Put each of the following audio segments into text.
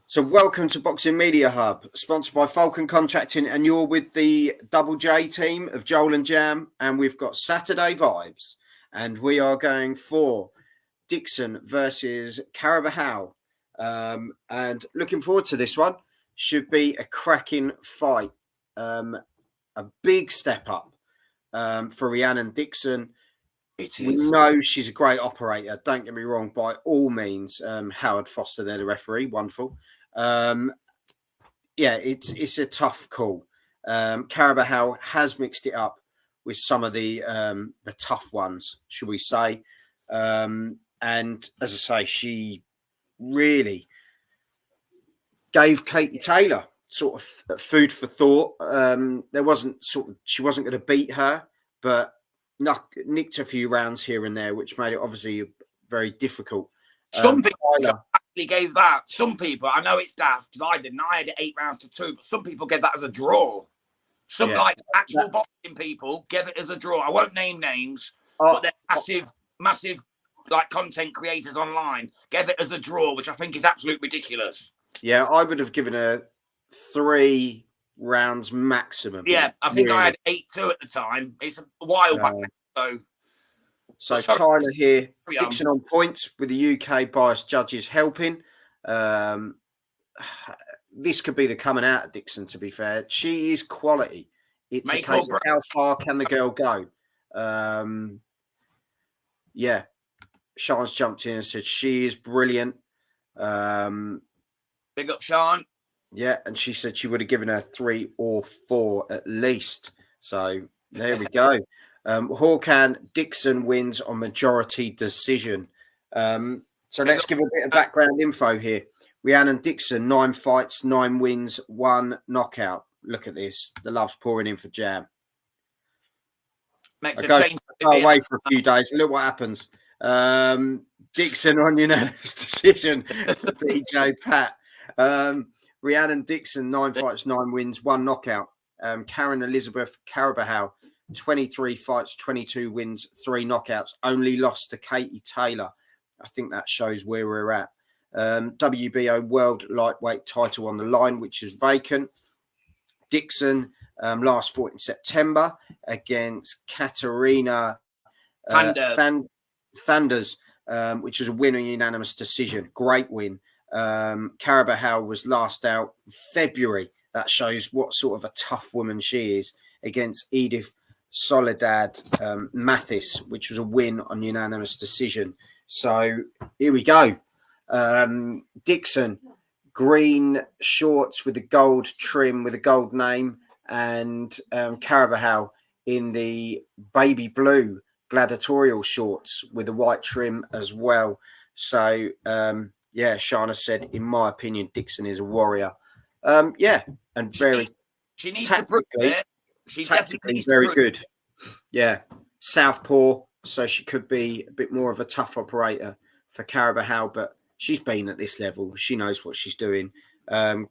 So welcome to Boxing Media Hub, sponsored by Falcon Contracting, and you're with the Double J team of Joel and Jam, and we've got Saturday vibes, and we are going for Dixon versus Carabajal, and looking forward to this one. Should be a cracking fight, a big step up for Rhiannon Dixon. We know she's a great operator. Don't get me wrong, by all means. Howard Foster, there, the referee, wonderful. It's a tough call. Carabajal has mixed it up with some of the tough ones, should we say? And as I say, she really gave Katie Taylor sort of food for thought. She wasn't going to beat her, but nicked a few rounds here and there, which made it obviously very difficult. Some people actually gave that. Some people, I know it's daft because I didn't. I had it 8 rounds to 2, but some people gave that as a draw. Some actual boxing people gave it as a draw. I won't name names, but they're massive like content creators online gave it as a draw, which I think is absolutely ridiculous. Yeah, I would have given her 3 rounds maximum. Yeah, I think I had 8-2 at the time. It's a while back, So Tyler here, Dixon on points with the UK biased judges helping. This could be the coming out of Dixon, to be fair. She is quality. It's a case of how far can the girl go. Sean's jumped in and said she is brilliant. Big up, Sean. Yeah, and she said she would have given her 3 or 4 at least. So there we go. Hawkan Dixon wins on majority decision. So let's give a bit of background info here. Rhiannon Dixon, 9 fights, 9 wins, 1 knockout. Look at this. The love's pouring in for Jam. Makes go away for a few days. Look what happens. Dixon on unanimous decision for DJ Pat. Rhiannon Dixon, 9 fights, 9 wins, 1 knockout. Karen Elizabeth Carabajal, 23 fights, 22 wins, 3 knockouts. Only lost to Katie Taylor. I think that shows where we're at. WBO World Lightweight title on the line, which is vacant. Dixon last fought in September against Katarina Thunders, which was a win on unanimous decision. Great win. Carabajal was last out February. That shows what sort of a tough woman she is, against Edith Soledad Mathis, which was a win on unanimous decision. So here we go. Dixon, green shorts with the gold trim with a gold name, and Carabajal in the baby blue gladiatorial shorts with the white trim as well. So Shana said, in my opinion, Dixon is a warrior. And very she needs to prove it. She tactically very good. Yeah, southpaw, so she could be a bit more of a tough operator for Carabajal, but she's been at this level. She knows what she's doing.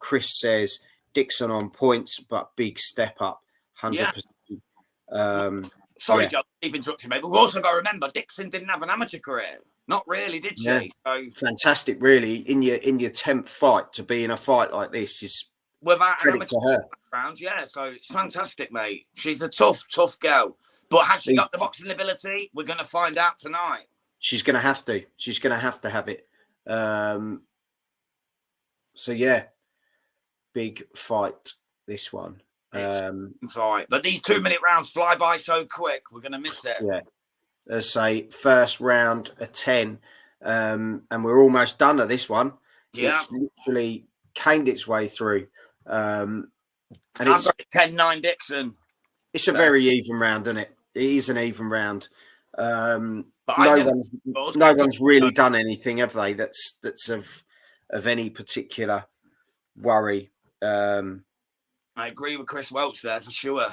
Chris says Dixon on points, but big step up, 100%. Sorry, Joe, keep interrupting me, but we've also got to remember Dixon didn't have an amateur career. Not really, did she? Yeah. So fantastic, really. In your 10th fight, to be in a fight like this is without credit to her. Background, yeah, so it's fantastic, mate. She's a tough girl. But has she got the boxing ability? We're going to find out tonight. She's going to have to. She's going to have it. Big fight, this one. Fight. But these 2-minute rounds fly by so quick, we're going to miss it. Yeah. Let's say first round of 10, and we're almost done at this one. Yeah. It's literally caned its way through. And I've got 10-9 Dixon. It's a very even round, isn't it? It is an even round. No one's really done anything, have they? That's of any particular worry. I agree with Chris Welch there for sure.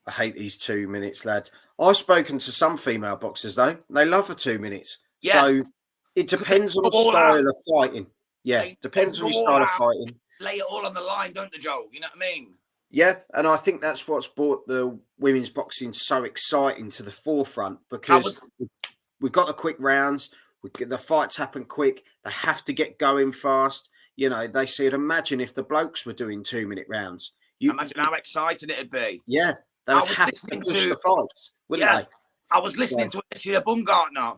I hate these 2 minutes, lads. I've spoken to some female boxers though; they love the 2 minutes. Yeah. So it depends on the style of fighting. Yeah, depends on your style of fighting. Lay it all on the line, don't they, Joe? You know what I mean? Yeah, and I think that's what's brought the women's boxing so exciting to the forefront, because we've got the quick rounds, the fights happen quick, they have to get going fast. You know, they said, imagine if the blokes were doing 2-minute rounds. Imagine how exciting it'd be. Yeah, they would have to push the fights, wouldn't they? I was listening to Alicia Baumgartner,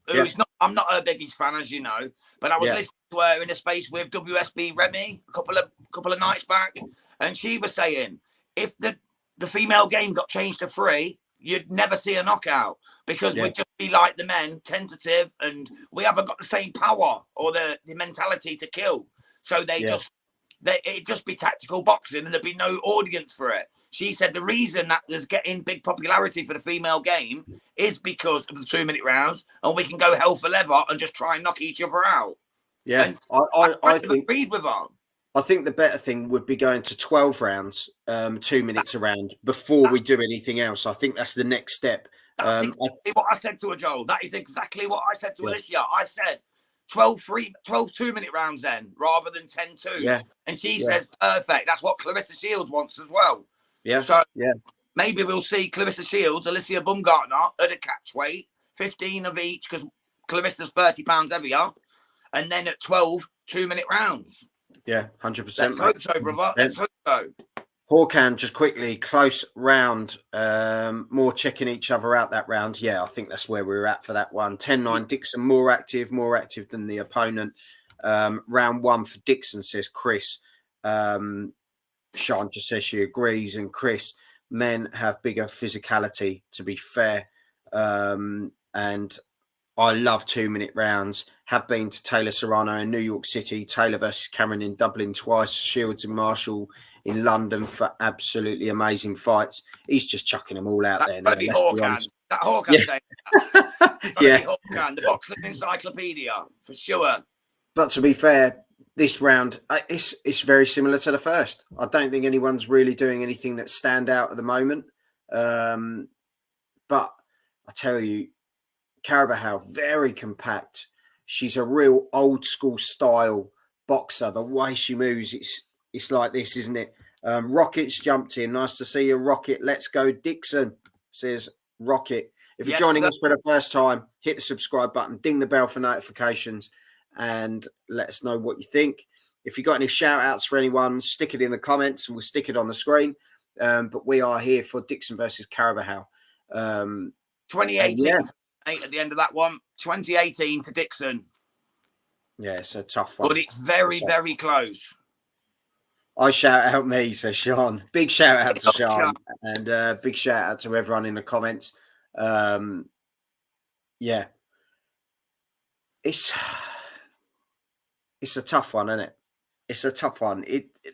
who's not. I'm not her biggest fan, as you know, but I was listening to her in a space with WSB Remy a couple of nights back, and she was saying if the female game got changed to 3, you'd never see a knockout because we'd just be like the men, tentative, and we haven't got the same power or the mentality to kill. So it'd just be tactical boxing and there'd be no audience for it. She said the reason that there's getting big popularity for the female game is because of the 2-minute rounds, and we can go hell for leather and just try and knock each other out. Yeah, and I think agreed with her. I think the better thing would be going to 12 rounds, 2 minutes a round before we do anything else. I think that's the next step. That's exactly what I said to her, Joel. That is exactly what I said to Alicia. I said 12 2-minute rounds then, rather than 10-2. Yeah. And she says, perfect. That's what Clarissa Shields wants as well. Yeah. So maybe we'll see Clarissa Shields, Alicia Baumgartner at a catch weight, 15 of each, because Clarissa's 30 pounds heavier. And then at 12 2-minute rounds. Yeah, 100%. Let's hope so, brother. Let's hope so. Hawkan, just quickly, close round, more checking each other out that round. Yeah, I think that's where we were at for that one. 10-9, Dixon more active than the opponent. Round 1 for Dixon, says Chris. Sean just says she agrees, and Chris, men have bigger physicality, to be fair. And I love 2-minute rounds. Have been to Taylor Serrano in New York City, Taylor versus Cameron in Dublin twice, Shields and Marshall in London for absolutely amazing fights. He's just chucking them all out there now. Hawkan. That Hawkan thing. Hawkan, the boxing encyclopedia, for sure. But to be fair, this round, it's very similar to the first. I don't think anyone's really doing anything that stand out at the moment. But I tell you, Carabajal, very compact. She's a real old school style boxer. The way she moves, it's like this, isn't it? Rocket's jumped in. Nice to see you, Rocket. Let's go, Dixon, says Rocket. If you're joining us for the first time, hit the subscribe button, ding the bell for notifications, and let us know what you think. If you've got any shout outs for anyone, stick it in the comments and we'll stick it on the screen. But we are here for Dixon versus Carabajal. 2018 at the end of that one. 2018 to Dixon. Yeah, it's a tough one. But it's very, very close. I shout out me, says Sean. Big shout out to Sean. And big shout out to everyone in the comments. Yeah. It's a tough one, isn't it? It's a tough one.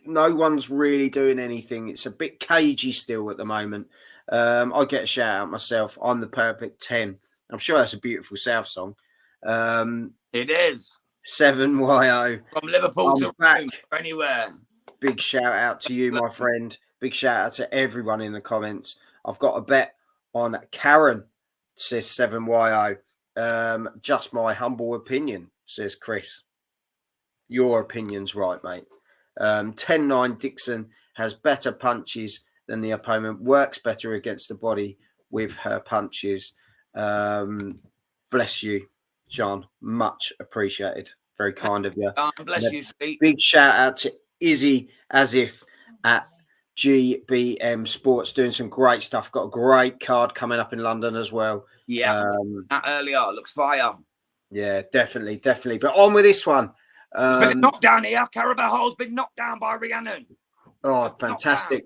No one's really doing anything. It's a bit cagey still at the moment. I get a shout out myself. I'm the perfect 10. I'm sure that's a beautiful South song. It is. 7YO. From Liverpool to back. Anywhere. Big shout out to you, my friend. Big shout out to everyone in the comments. I've got a bet on Karen, says 7YO. Just my humble opinion, says Chris. Your opinion's right, mate. 10-9, Dixon has better punches than the opponent, works better against the body with her punches. Bless you, John. Much appreciated. Very kind of you. Bless you, sweet. Big shout out to Izzy Asif at GBM Sports, doing some great stuff. Got a great card coming up in London as well. Yeah, that earlier looks fire. Yeah, definitely. But on with this one. It's been a knockdown here. Carabajal's been knocked down by Rhiannon. Oh, fantastic.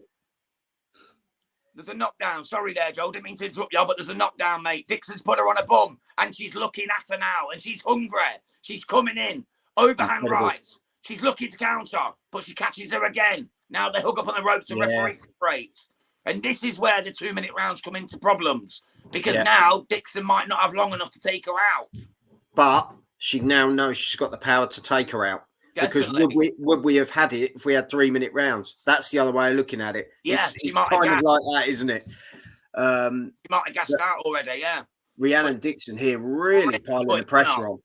There's a knockdown. Sorry there, Joe. Didn't mean to interrupt you, but there's a knockdown, mate. Dixon's put her on a bum, and she's looking at her now, and she's hungry. She's coming in. Overhand rights. She's looking to counter, but she catches her again. Now they hook up on the ropes and referee separates. And this is where the 2-minute rounds come into problems. Because now Dixon might not have long enough to take her out. But she now knows she's got the power to take her out. Definitely. Because would we have had it if we had 3-minute rounds? That's the other way of looking at it. Yeah, it's kind of like that, isn't it? You might have gassed out already, yeah. Rhiannon Dixon here really piling the pressure on.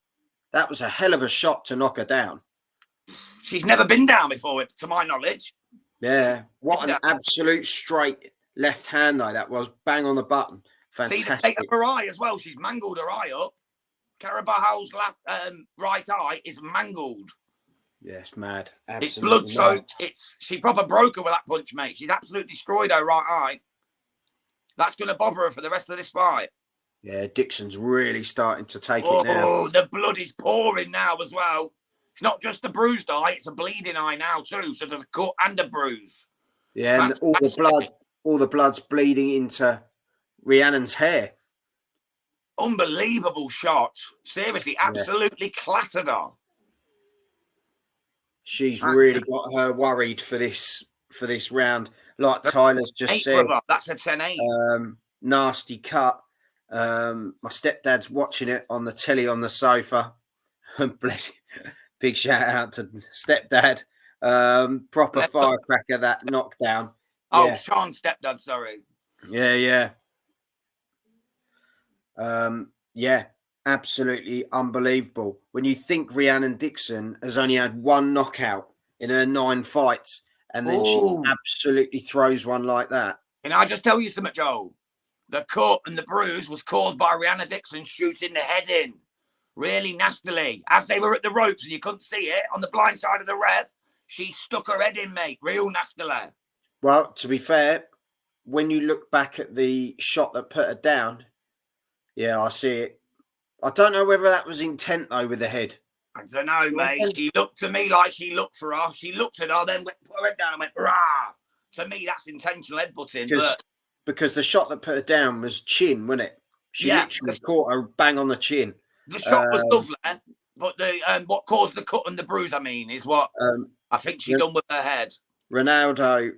That was a hell of a shot to knock her down. She's never been down before, to my knowledge. Yeah. What an absolute straight left hand, though. That was bang on the button. Fantastic. See the state of her eye as well. She's mangled her eye up. Carabajal's right eye is mangled. Yeah, it's mad. It's Absolutely blood mad. soaked. She proper broke her with that punch, mate. She's absolutely destroyed her right eye. That's going to bother her for the rest of this fight. Yeah, Dixon's really starting to take it now. Oh, the blood is pouring now as well. It's not just a bruised eye; it's a bleeding eye now too. So there's a cut and a bruise. Yeah, and all the blood's bleeding into Rhiannon's hair. Unbelievable shot. Seriously, absolutely clattered her. She's really got her worried for this round. Like Tyler's just said, that's a 10-8. Nasty cut. My stepdad's watching it on the telly on the sofa. Bless him. Big shout out to stepdad. Proper firecracker, that knockdown. Oh, Sean's stepdad, sorry. Yeah. Yeah, absolutely unbelievable. When you think Rhiannon Dixon has only had one knockout in her 9 fights, and then she absolutely throws one like that. Can I just tell you something, Joel? The cut and the bruise was caused by Rhiannon Dixon shooting the head in really nastily. As they were at the ropes and you couldn't see it, on the blind side of the ref, she stuck her head in, mate, real nastily. Well, to be fair, when you look back at the shot that put her down, yeah, I see it. I don't know whether that was intent, though, with the head. I don't know, mate. She looked to me like she looked for her. She looked at her, then put her head down and went, rah. To me, that's intentional headbutting. Because the shot that put her down was chin, wasn't it? She literally caught her bang on the chin. The shot was lovely, but what caused the cut and the bruise, I mean, is what I think she done with her head. Reynaldo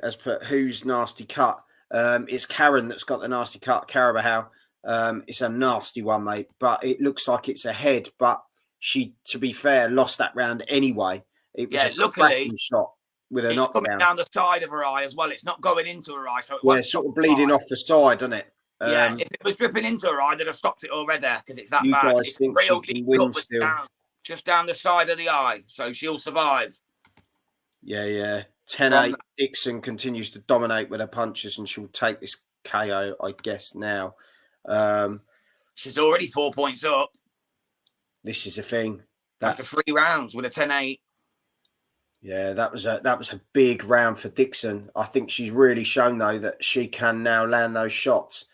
has put, who's nasty cut? It's Karen that's got the nasty cut, Carabajal. It's a nasty one, mate, but it looks like it's a head. But she, to be fair, lost that round anyway. It was a cracking shot with a knockdown. It's coming down the side of her eye as well. It's not going into her eye, so it won't sort of bleeding off the side, doesn't it? If it was dripping into her eye, they'd have stopped it already because it's that you bad. Guys think she can win still? Just down the side of the eye, so she'll survive. Yeah. 10-8. Dixon continues to dominate with her punches, and she'll take this KO, I guess, now. She's already 4 points up. This is the thing. After 3 rounds with a 10-8. Yeah, that was a big round for Dixon. I think she's really shown, though, that she can now land those shots.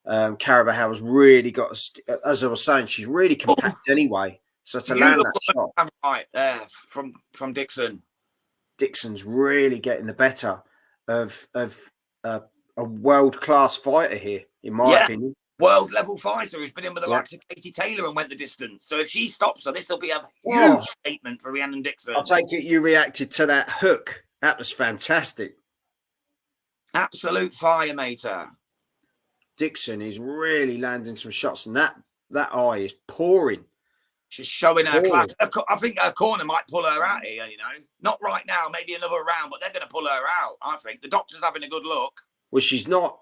Carabajal's really got, as I was saying, she's really compact anyway. So to land that shot, right there from Dixon. Dixon's really getting the better of a world-class fighter here, in my opinion. World level fighter who's been in with the likes of Katie Taylor and went the distance. So if she stops her, this will be a huge statement for Rhiannon Dixon. I'll take it you reacted to that hook. That was fantastic. Absolute fire, mater. Dixon is really landing some shots, and that eye is pouring. She's showing her class. I think her corner might pull her out here, you know. Not right now, maybe another round, but they're going to pull her out, I think. The doctor's having a good look. Well, she's not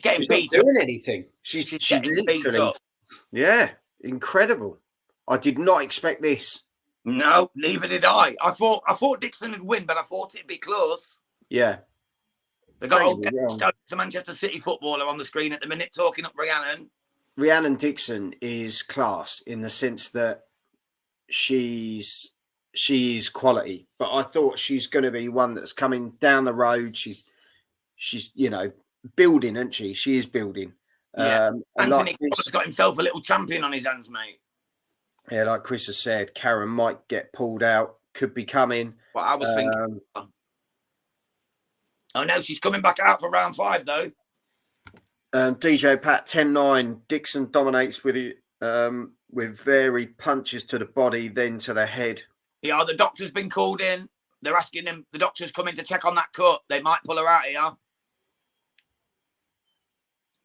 getting beat doing anything. She's literally, incredible. I did not expect this. No, neither did I. I thought Dixon would win, but I thought it'd be close. Yeah. They got old to Manchester City footballer on the screen at the minute talking up Rhiannon. Rhiannon Dixon is class in the sense that she's quality, but I thought she's going to be one that's coming down the road. She's building, isn't she? She is building. Yeah. Anthony has got himself a little champion on his hands, mate. Yeah, like Chris has said, Karen might get pulled out, could be coming. Well, I was thinking. Oh no, she's coming back out for round 5 though. DJ Pat 10-9. Dixon dominates with varied punches to the body, then to the head. Yeah, the doctor's been called in. They're asking him. The doctor's coming to check on that cut. They might pull her out here.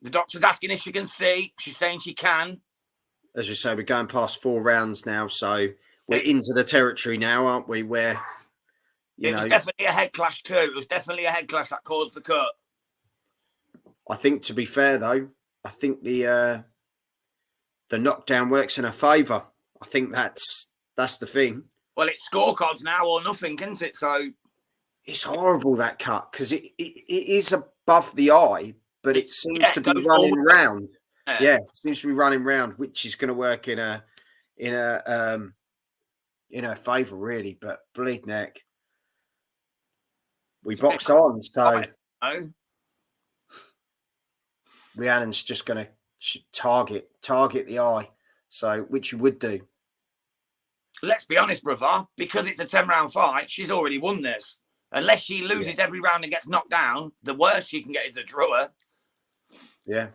The doctor's asking if she can see. She's saying she can. As you say, we're going past 4 rounds now, so we're into the territory now, aren't we? Where it was definitely a head clash too. It was definitely a head clash that caused the cut. I think, to be fair, though, I think the knockdown works in her favour. I think that's the thing. Well, it's scorecards now or nothing, isn't it? So it's horrible, that cut, because it is above the eye, but it seems to be running round. Yeah, it seems to be running round, which is going to work in her in her favour, really. But bleed neck, we box on. So Rhiannon's just going to target the eye. So which you would do. Let's be honest, brother. Because it's a 10-round fight, she's already won this. Unless she loses every round and gets knocked down, the worst she can get is a draw. Yeah.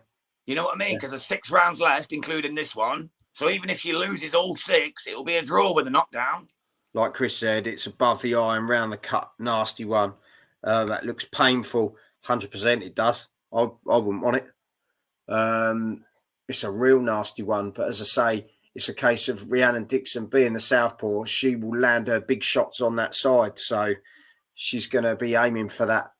You know what I mean? Because there's 6 rounds left, including this one. So even if she loses all 6, it'll be a draw with a knockdown. Like Chris said, it's above the eye and round the cut. Nasty one. That looks painful. 100% it does. I wouldn't want it. It's a real nasty one. But as I say, it's a case of Rhiannon Dixon being the southpaw. She will land her big shots on that side. So she's going to be aiming for that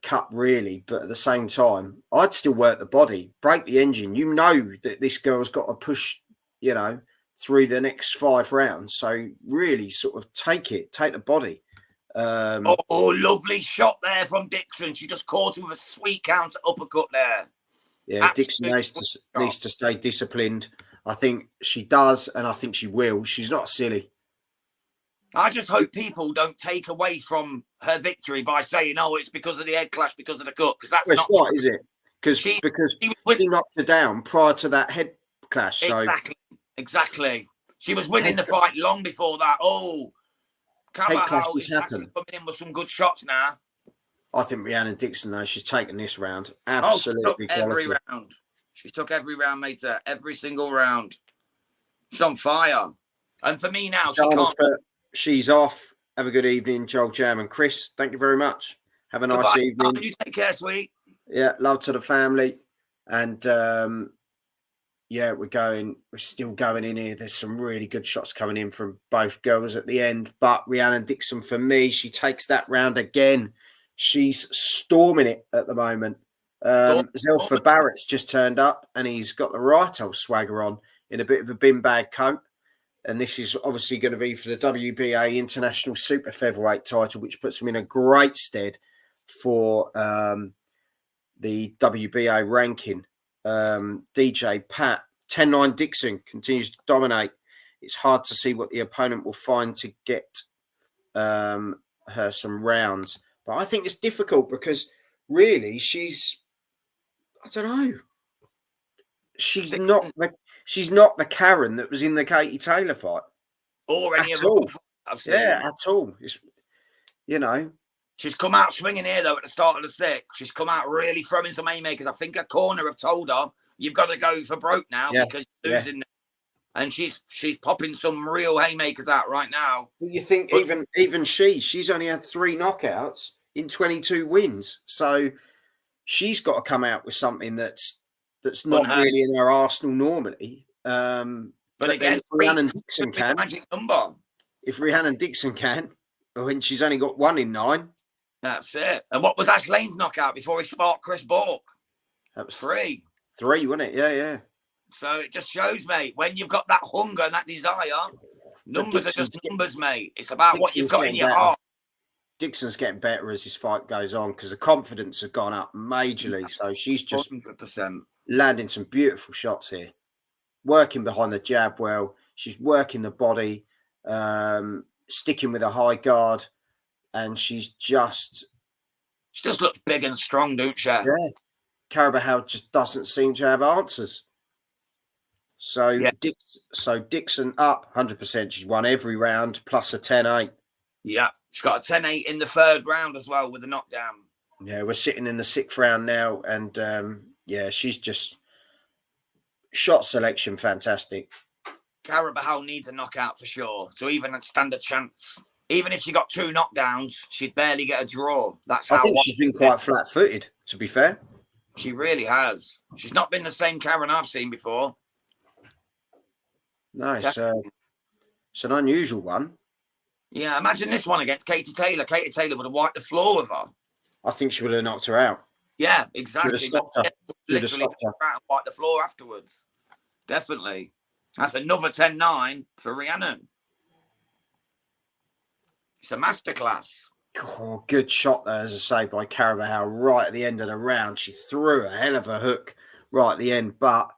cut, really. But at the same time, I'd still work the body, break the engine. You know that this girl's got to push, through the next 5 rounds. So really sort of take the body. Lovely shot there from Dixon. She just caught him with a sweet counter uppercut there. Yeah, Dixon needs to stay disciplined. I think she does, and I think she will. She's not silly. I just hope people don't take away from her victory by saying, "Oh, it's because of the head clash, because of the cut." Because that's not right, is it? Because she knocked her down prior to that head clash. Exactly. She was winning the fight long before that. Carabajal is actually coming in with some good shots now. I think Rhiannon Dixon, though, she's taken this round. Absolutely every round. She took every round, mate. Every single round. She's on fire. And for me now, she's off. Have a good evening, Joel Jam and Chris. Thank you very much. Have a nice evening. You take care, sweet. Yeah, love to the family. And we're still going in here. There's some really good shots coming in from both girls at the end. But Rhiannon Dixon, for me, she takes that round again. She's storming it at the moment. Zelfa Barrett's just turned up and he's got the right old swagger on in a bit of a bin bag coat. And this is obviously going to be for the WBA International Super Featherweight title, which puts him in a great stead for the WBA ranking. DJ Pat, 10-9 Dixon continues to dominate. It's hard to see what the opponent will find to get her some rounds. But I think it's difficult because really I don't know. She's not the Karen that was in the Katie Taylor fight. Or any of them I've seen. Yeah, at all. It's, She's come out swinging here, though, at the start of the 6th. She's come out really throwing some haymakers. I think her corner have told her, you've got to go for broke now because you're losing. And she's popping some real haymakers out right now. You think even she's only had 3 knockouts in 22 wins. So she's got to come out with something that's not really in her arsenal normally. But again, if Rhiannon Dixon can, magic number. If Rhiannon Dixon can, when she's only got 1 in 9. That's it. And what was Ash Lane's knockout before he sparked Chris Bork? That was 3. 3, wasn't it? Yeah. So it just shows, mate, when you've got that hunger and that desire, numbers are just numbers, mate. It's about what you've got in your heart. Dixon's getting better as this fight goes on because the confidence has gone up majorly. So she's just 100%. Landing some beautiful shots here. Working behind the jab well. She's working the body, sticking with a high guard. And she just looks big and strong, don't she? Yeah. Carabajal just doesn't seem to have answers. So, Dixon up 100%. She's won every round plus a 10-8. Yeah, she's got a 10-8 in the 3rd round as well with a knockdown. Yeah, we're sitting in the 6th round now. And, she's just shot selection fantastic. Carabajal needs a knockout for sure to even stand a chance. Even if she got 2 knockdowns, she'd barely get a draw. That's how. I think she's been quite flat-footed, to be fair. She really has. She's not been the same Karen I've seen before. Nice. It's an unusual one. Yeah, imagine this one against Katie Taylor. Katie Taylor would have wiped the floor with her. I think she would have knocked her out. Yeah, exactly. Should have stopped her. Literally wipe the floor afterwards. Definitely. That's another 10-9 for Rhiannon. It's a masterclass. Oh, good shot there, as I say, by Carabajal right at the end of the round. She threw a hell of a hook right at the end. But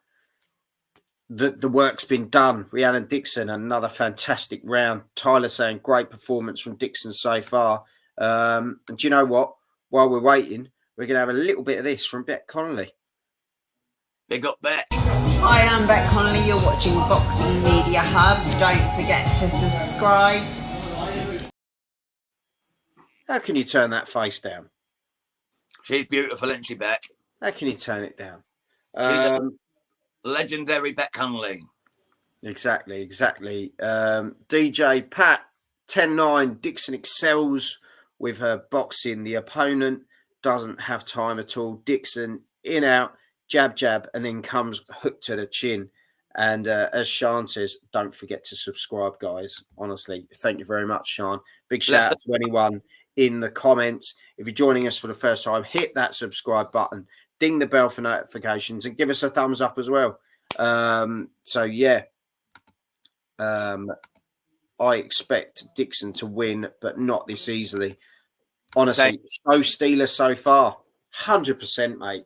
the work's been done. Rhiannon Dixon, another fantastic round. Tyler saying great performance from Dixon so far. And do you know what? While we're waiting, we're going to have a little bit of this from Beck Connolly. Big up, Beck. Hi, I'm Beck Connolly. You're watching Boxing Media Hub. Don't forget to subscribe. How can you turn that face down? She's beautiful, isn't she, Beck? How can you turn it down? Legendary Beck Connolly. Exactly. DJ Pat, 10-9. Dixon excels with her boxing. The opponent doesn't have time at all. Dixon in, out, jab, and then comes hook to the chin. And as Sean says, don't forget to subscribe, guys. Honestly, thank you very much, Sean. Big shout out to anyone in the comments. If you're joining us for the first time, hit that subscribe button, ding the bell for notifications, and give us a thumbs up as well. I expect Dixon to win, but not this easily. Honestly, show stealer so far, 100%, mate.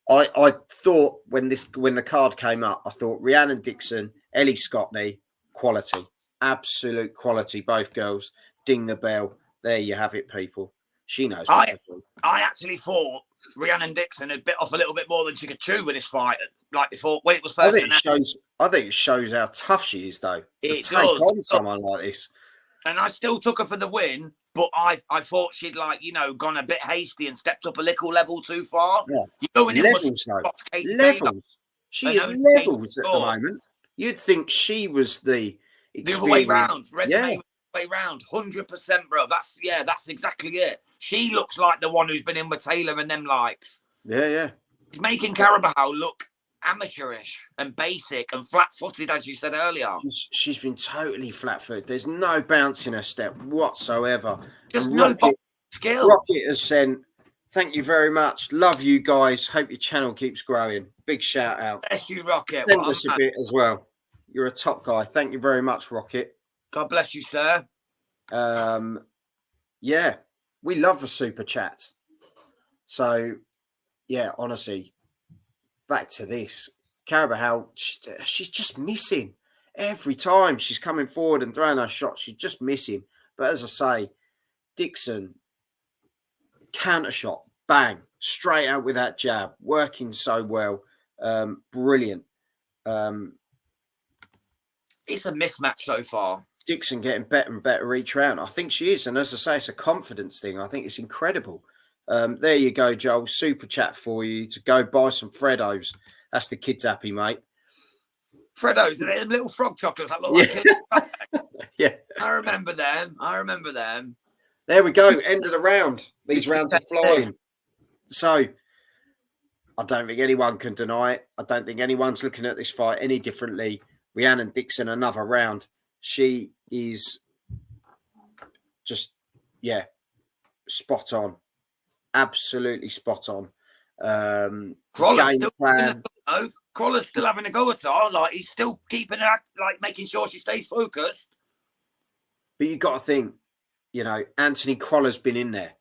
I thought when the card came up, I thought Rhiannon Dixon, Ellie Scottney, quality, absolute quality. Both girls, ding the bell. There you have it, people. She knows. I actually thought Rhiannon Dixon had bit off a little bit more than she could chew with this fight. Like before, when it was first. I think it shows how tough she is, though. It to take does. on someone like this. And I still took her for the win, but I thought she'd gone a bit hasty and stepped up a little level too far. Yeah. Levels, though. Levels. She is levels at the moment. You'd think she was the other way round. Way round, 100%, bro. That's exactly it. She looks like the one who's been in with Taylor and them likes. Yeah. She's making Carabajal look amateurish and basic and flat-footed, as you said earlier. She's been totally flat-footed. There's no bounce in her step whatsoever. Just no skill. Rocket has sent, thank you very much. Love you guys. Hope your channel keeps growing. Big shout out. Bless you, Rocket. Send us a bit as well. You're a top guy. Thank you very much, Rocket. God bless you, sir. Yeah, we love the super chat. So, yeah, honestly, back to this. Carabajal, she's just missing. Every time she's coming forward and throwing her shot, she's just missing. But as I say, Dixon, counter shot, bang, straight out with that jab, working so well. Brilliant. It's a mismatch so far. Dixon getting better and better each round. I think she is. And as I say, it's a confidence thing. I think it's incredible. There you go, Joel. Super chat for you to go buy some Freddos. That's the kids happy, mate. Freddos, are they little frog chocolates that look like kids? Yeah. I remember them. There we go. End of the round. These rounds are flying. So I don't think anyone can deny it. I don't think anyone's looking at this fight any differently. Rhiannon Dixon, another round. She is just, spot on. Absolutely spot on. Crawler's still having a go at her. Like, he's still keeping her, making sure she stays focused. But you got to think, Anthony Crawler's been in there.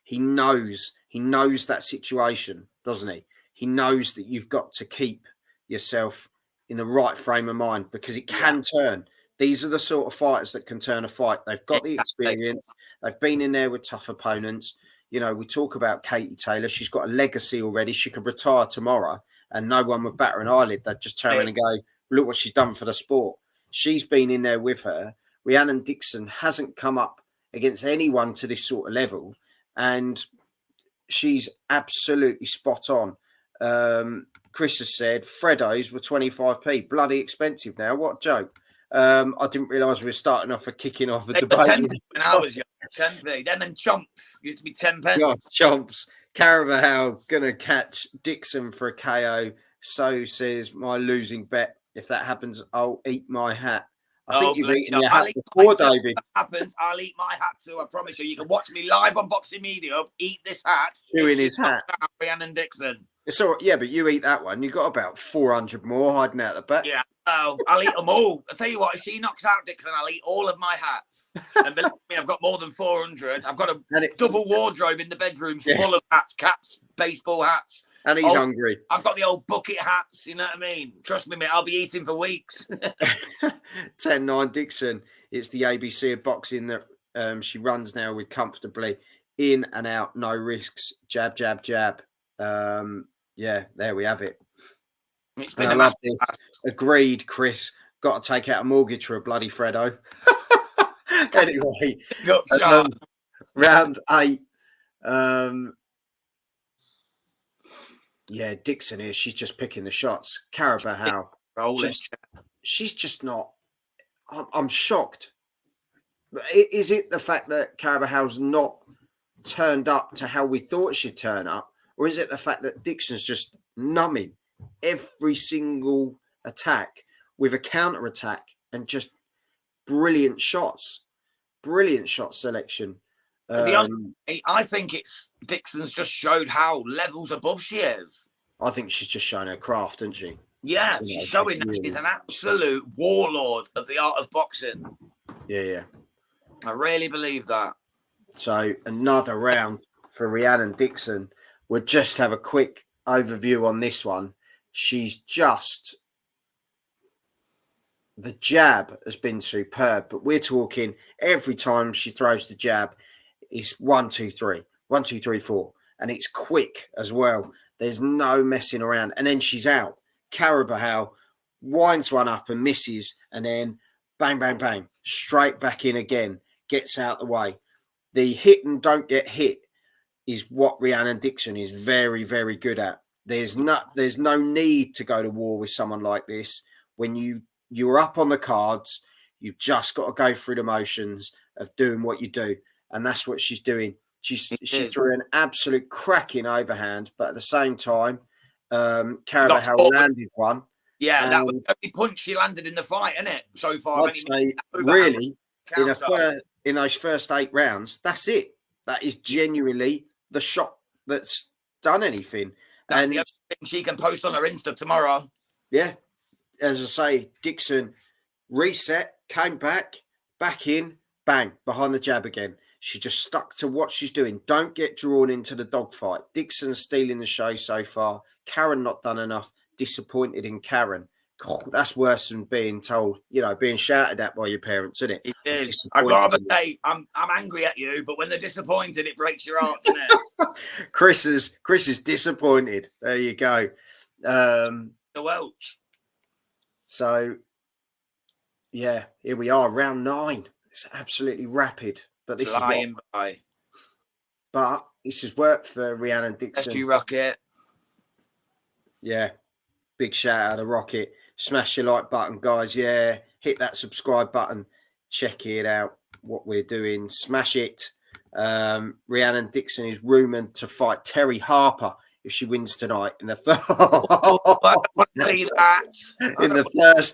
He knows that situation, doesn't he? He knows that you've got to keep yourself in the right frame of mind because it can turn. These are the sort of fighters that can turn a fight. They've got the experience. They've been in there with tough opponents. We talk about Katie Taylor. She's got a legacy already. She could retire tomorrow and no one would batter an eyelid. They'd just turn around and go, look what she's done for the sport. She's been in there with her. Rhiannon Dixon hasn't come up against anyone to this sort of level. And she's absolutely spot on. Chris has said, Freddos were 25p. Bloody expensive now. What a joke. I didn't realise we were starting off kicking off a debate. 10 when I was young, 10p. Them and chomps used to be 10 pence. God, chomps. Carabajal going to catch Dixon for a KO. So says my losing bet. If that happens, I'll eat my hat. I think you've eaten your hat before, David. If that happens, I'll eat my hat too. I promise you. You can watch me live on Boxing Media. Eat this hat. Chewing his hat. Rhiannon Dixon. It's all right. Yeah, but you eat that one. You've got about 400 more hiding out the back. Yeah. Oh, I'll eat them all. I'll tell you what, if she knocks out Dixon, I'll eat all of my hats. And believe me, I've got more than 400. I've got a double wardrobe in the bedroom full of hats, caps, baseball hats, And he's hungry. I've got the old bucket hats, you know what I mean? Trust me, mate, I'll be eating for weeks. 10-9 Dixon. It's the ABC of boxing that she runs now with comfortably. In and out, no risks. Jab, jab, jab. Yeah, there we have it. It's been I love this. Agreed, Chris. Got to take out a mortgage for a bloody Freddo. Anyway, round 8. Yeah, Dixon here. She's just picking the shots. Carabajal. She's just not. I'm shocked. Is it the fact that Carabajal's not turned up to how we thought she'd turn up? Or is it the fact that Dixon's just numbing every single attack with a counter attack and just brilliant shot selection? I think it's Dixon's just showed how levels above she is. I think she's just showing her craft, isn't she? Yeah, she's showing that she's an absolute warlord of the art of boxing. Yeah. I really believe that. So another round for Rhiannon Dixon. We'll just have a quick overview on this one. She's just... The jab has been superb, but we're talking every time she throws the jab, it's 1, 2, 3, 1, 2, 3, 4. And it's quick as well. There's no messing around. And then she's out. Carabajal winds one up and misses. And then bang, bang, bang. Straight back in again. Gets out the way. The hit and don't get hit is what Rhiannon Dixon is very, very good at. There's no need to go to war with someone like this. When you're up on the cards, you've just got to go through the motions of doing what you do. And that's what she's doing. She threw an absolute cracking overhand, but at the same time, Carabajal landed one. Yeah, that was the only punch she landed in the fight, isn't it? So far, I'd say really in those first 8 rounds, that's it. That is genuinely the shot that's done anything. That's the other thing she can post on her Insta tomorrow. Yeah, as I say, Dixon reset, came back in, bang, behind the jab again. She just stuck to what she's doing. Don't get drawn into the dogfight. Dixon's stealing the show so far. Karen not done enough. Disappointed in Karen. God, that's worse than being told, being shouted at by your parents, isn't it? It is. I'd rather say I'm angry at you, but when they're disappointed, it breaks your heart, doesn't it? Chris is disappointed. There you go. The Welch. So, yeah, here we are, round 9. It's absolutely rapid. But this flying by. But this has worked for Rhiannon Dixon. SG Rocket. Yeah. Big shout out to Rocket. Smash your like button, guys. Yeah. Hit that subscribe button. Check it out. What we're doing. Smash it. Rhiannon Dixon is rumoured to fight Terry Harper if she wins tonight in the first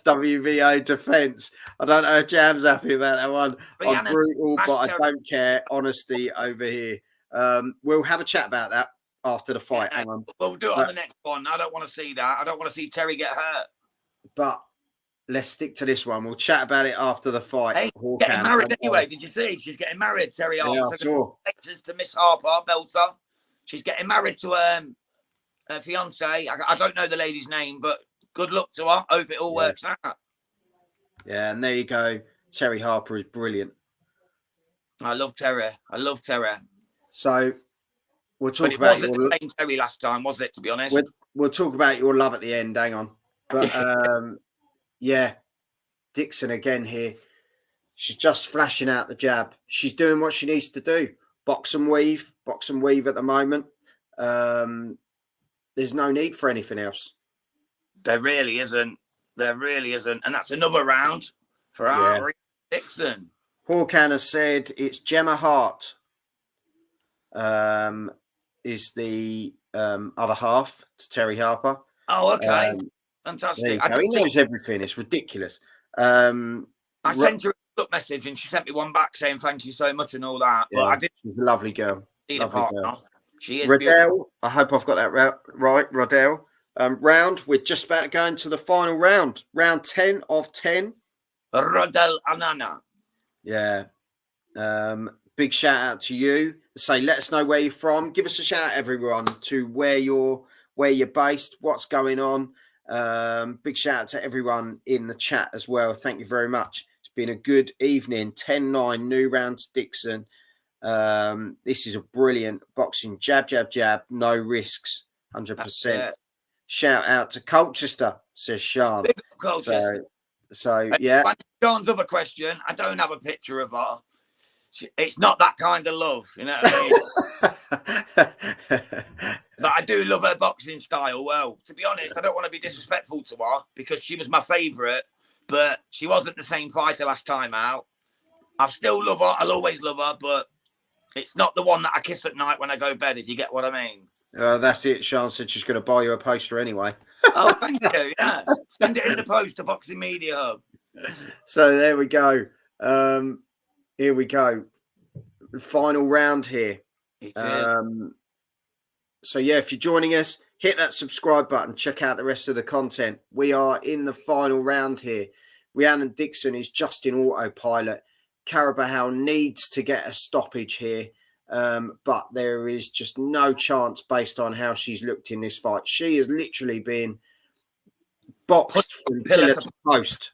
WBO defence. I don't know if Jam's happy about that one. I'm brutal, but I don't care. Honesty over here. We'll have a chat about that after the fight. Yeah, hang on. We'll do it on the next one. I don't want to see that. I don't want to see Terry get hurt. But let's stick to this one. We'll chat about it after the fight. Hey, getting married anyway. Did you see? She's getting married, Terry Harper. Yeah, I saw. To Miss Harper, Belter. She's getting married to her fiance. I don't know the lady's name, but good luck to her. Hope it all works out. Yeah, and there you go. Terry Harper is brilliant. I love Terry. So we'll talk about your the same Terry last time, was it? To be honest, we'll talk about your love at the end. Hang on, but yeah, Dixon again here. She's just flashing out the jab. She's doing what she needs to do. Box and weave at the moment. There's no need for anything else. There really isn't. And that's another round for our Dixon. Hawkan has said it's Gemma Hart is the other half to Terry Harper. Oh, okay. Fantastic. He knows everything. It's ridiculous. I sent her a message and she sent me one back saying thank you so much and all that. Yeah, but I did. She's a lovely girl. She is Rodell, beautiful. I hope I've got that right. Rodell. Round. We're just about to go into the final round. Round 10 of 10. Rodell Anana. Yeah. Big shout out to you. Say, let us know where you're from. Give us a shout out, everyone, to where you're where you're based, what's going on. Big shout out to everyone in the chat as well. Thank you very much. It's been a good evening. 10-9, new round to Dixon. This is a brilliant boxing jab, jab, jab, no risks, 100%. Shout out to Colchester, says Sean. Big Colchester. So yeah. Sean's other question, I don't have a picture of her. It's not that kind of love, you know what I mean? But I do love her boxing style. Well, to be honest, I don't want to be disrespectful to her because she was my favourite, but she wasn't the same fighter last time out. I still love her. I'll always love her, but it's not the one that I kiss at night when I go to bed, if you get what I mean. That's it. Sean said she's going to buy you a poster anyway. Oh, thank you. Yeah. Send it in the post to Boxing Media Hub. So there we go. Here we go. Final round here. So yeah, if you're joining us, hit that subscribe button. Check out the rest of the content. We are in the final round here. Rhiannon Dixon is just in autopilot. Carabajal needs to get a stoppage here. But there is just no chance based on how she's looked in this fight. She has literally been boxed from pillar to post.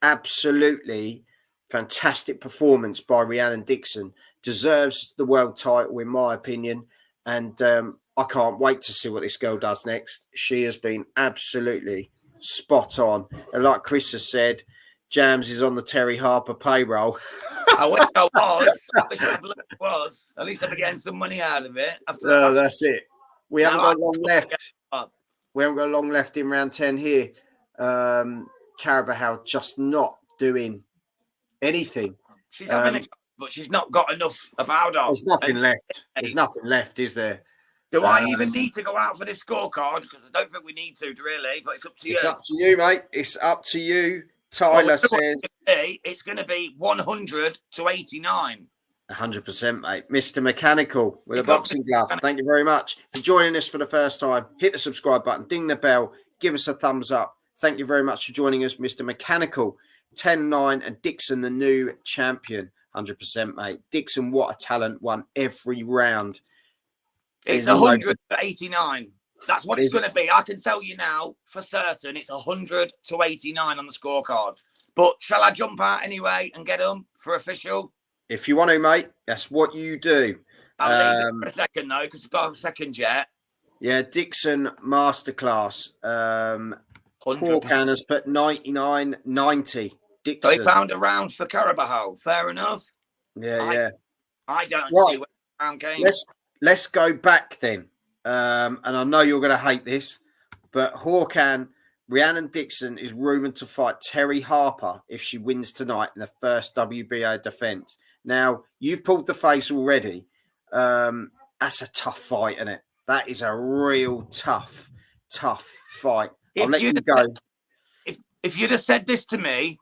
Absolutely fantastic performance by Rhiannon Dixon. Deserves the world title, in my opinion. And I can't wait to see what this girl does next. She has been absolutely spot on. And like Chris has said, Jams is on the Terry Harper payroll. I wish I was. I wish I was. At least I'm getting some money out of it. No, that's it. We haven't got long left. We haven't got long left in round 10 here. Carabajal just not doing anything. She's having but she's not got enough about her. There's nothing left. There's nothing left, is there? Do I even need to go out for this scorecard? Because I don't think we need to, really. But it's up to you. It's up to you, mate. It's up to you. Tyler says it's going to be 100 to 89. 100%, mate. Mr. Mechanical with a boxing glove. Thank you very much for joining us for the first time. Hit the subscribe button, ding the bell, give us a thumbs up. Thank you very much for joining us, Mr. Mechanical. 10-9 and Dixon, the new champion. 100%, mate. Dixon, what a talent, won every round. It's 100 to 89. That's what it's going to be. I can tell you now for certain it's 100 to 89 on the scorecard. But shall I jump out anyway and get them for official? If you want to, mate, that's what you do. I'll leave it for a second, though, because I've got a second yet. Yeah, Dixon Masterclass. Horkan has put 99.90. Dixon. So he found a round for Carabajal. Fair enough. Yeah. I don't see where the round came. Let's go back then. And I know you're going to hate this, but Rhiannon Dixon is rumoured to fight Terry Harper if she wins tonight in the first WBA defence. Now, you've pulled the face already. That's a tough fight, isn't it? That is a real tough fight. I'll let you go. If you'd have said this to me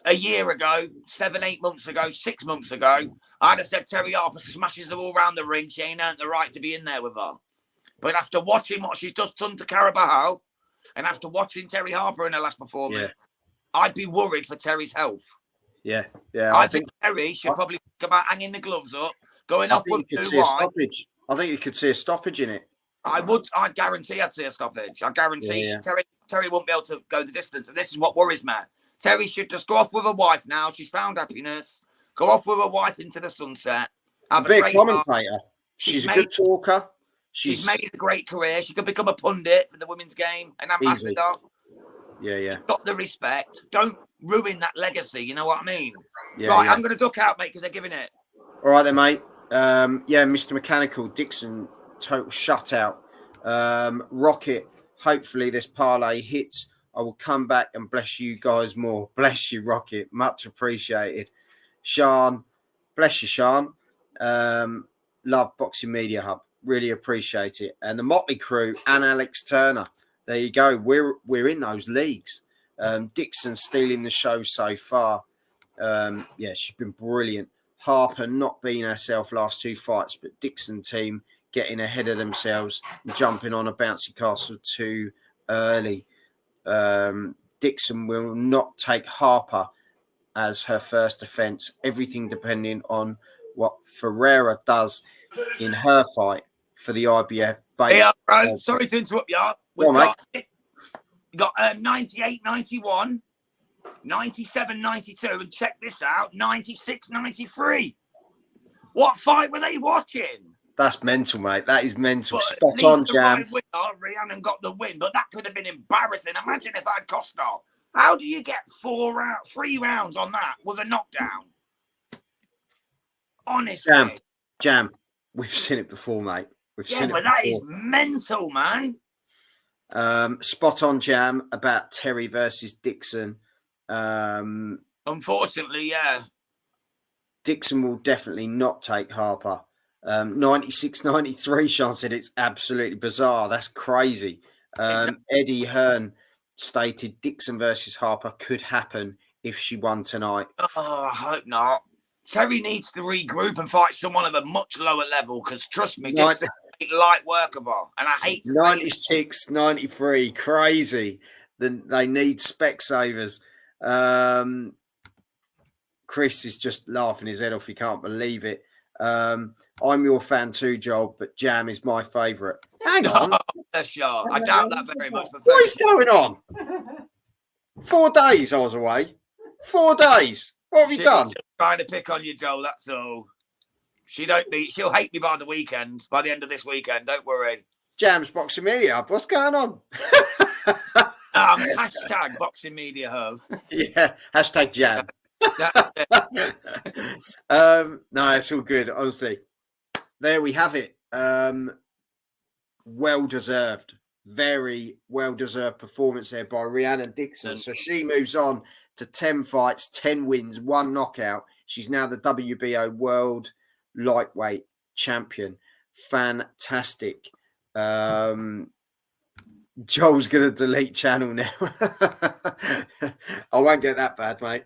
a year ago, 7-8 months ago, 6 months ago, I'd have said Terry Harper smashes her all around the ring. She ain't earned the right to be in there with her. But after watching what she's just done to Carabajal, and after watching Terry Harper in her last performance, I'd be worried for Terry's health. Yeah. I think Terry should probably think about hanging the gloves up, going off with 2-1. I think you could see a stoppage in it. I guarantee I'd see a stoppage. I guarantee Terry won't be able to go the distance. And this is what worries me. Terry should just go off with her wife now. She's found happiness. Go off with her wife into the sunset. Be a commentator. She's a good talker. She's made a great career. She could become a pundit for the women's game, an ambassador. Yeah. She's got the respect. Don't ruin that legacy. You know what I mean? Yeah, I'm going to duck out, mate, because they're giving it. All right then, mate. Mr. Mechanical, Dixon, total shutout. Rocket, hopefully this parlay hits. I will come back and bless you guys more. Bless you, Rocket. Much appreciated. Sean, bless you, Sean. Love Boxing Media Hub. Really appreciate it. And the Motley Crew and Alex Turner. There you go. We're in those leagues. Dixon stealing the show so far. She's been brilliant. Harper not being herself last two fights, but Dixon team getting ahead of themselves, jumping on a bouncy castle too early. Dixon will not take Harper as her first offence. Everything depending on what Ferreira does in her fight. for the IBF. Yeah, bro. Sorry to interrupt you. We've on, got 98, 91, 97, 92, and check this out, 96, 93. What fight were they watching? That's mental, mate. That is mental. But Spot on, Jam. Rhiannon got the win, but that could have been embarrassing. Imagine if I'd cost her. How do you get 3 rounds on that with a knockdown? Honestly. Jam. We've seen it before, mate. We've seen it before. That is mental, man. Spot on, Jam, about Terry versus Dixon. Unfortunately, yeah. Dixon will definitely not take Harper. 96-93, Sean said it's absolutely bizarre. That's crazy. Eddie Hearn stated Dixon versus Harper could happen if she won tonight. Oh, I hope not. Terry needs to regroup and fight someone of a much lower level because, trust me, Dixon light work of her. And I hate to 96-93, crazy. Then they need Specsavers. Chris is just laughing his head off. He can't believe it. I'm your fan too, Joel, but Jam is my favourite. Hang on. I doubt that very much. What is going on? 4 days I was away. 4 days. What have you done? Trying to pick on you, Joel. That's all. She'll hate me by the weekend. By the end of this weekend, don't worry. Jam's Boxing Media Hub. What's going on? Hashtag Boxing Media Hub. Yeah. Hashtag Jam. No, it's all good. Honestly, there we have it. Well deserved, very well deserved performance there by Rhiannon Dixon. So she moves on to 10 fights, 10 wins, 1 knockout. She's now the WBO World Lightweight Champion. Fantastic. Joel's going to delete channel now. I won't get that bad, mate.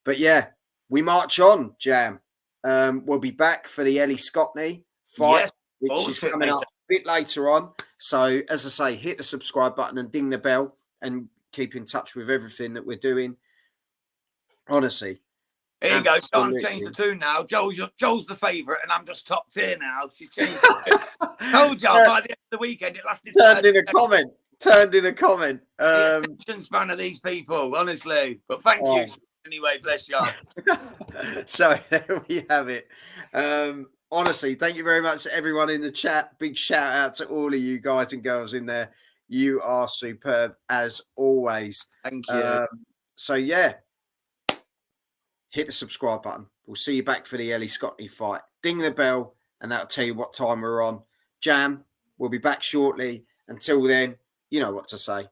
But yeah, we march on, Jam. We'll be back for the Ellie Scottney fight, which is coming up a bit later on. So, as I say, hit the subscribe button and ding the bell and keep in touch with everything that we're doing. Honestly. Here you go. John's changed the tune now. Joel's the favourite, and I'm just top tier now. She's changed the tune. Told you by the end of the weekend, it lasted. Turned in a comment. The attention span of these people, honestly. But thank you anyway. Bless you. So there we have it. Honestly, thank you very much to everyone in the chat. Big shout out to all of you guys and girls in there. You are superb as always. Thank you. So yeah. Hit the subscribe button. We'll see you back for the Ellie Scottney fight. Ding the bell, and that'll tell you what time we're on. Jam, we'll be back shortly. Until then, you know what to say.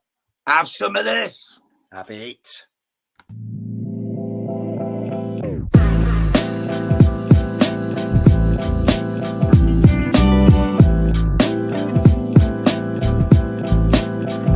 Have some of this. Have it.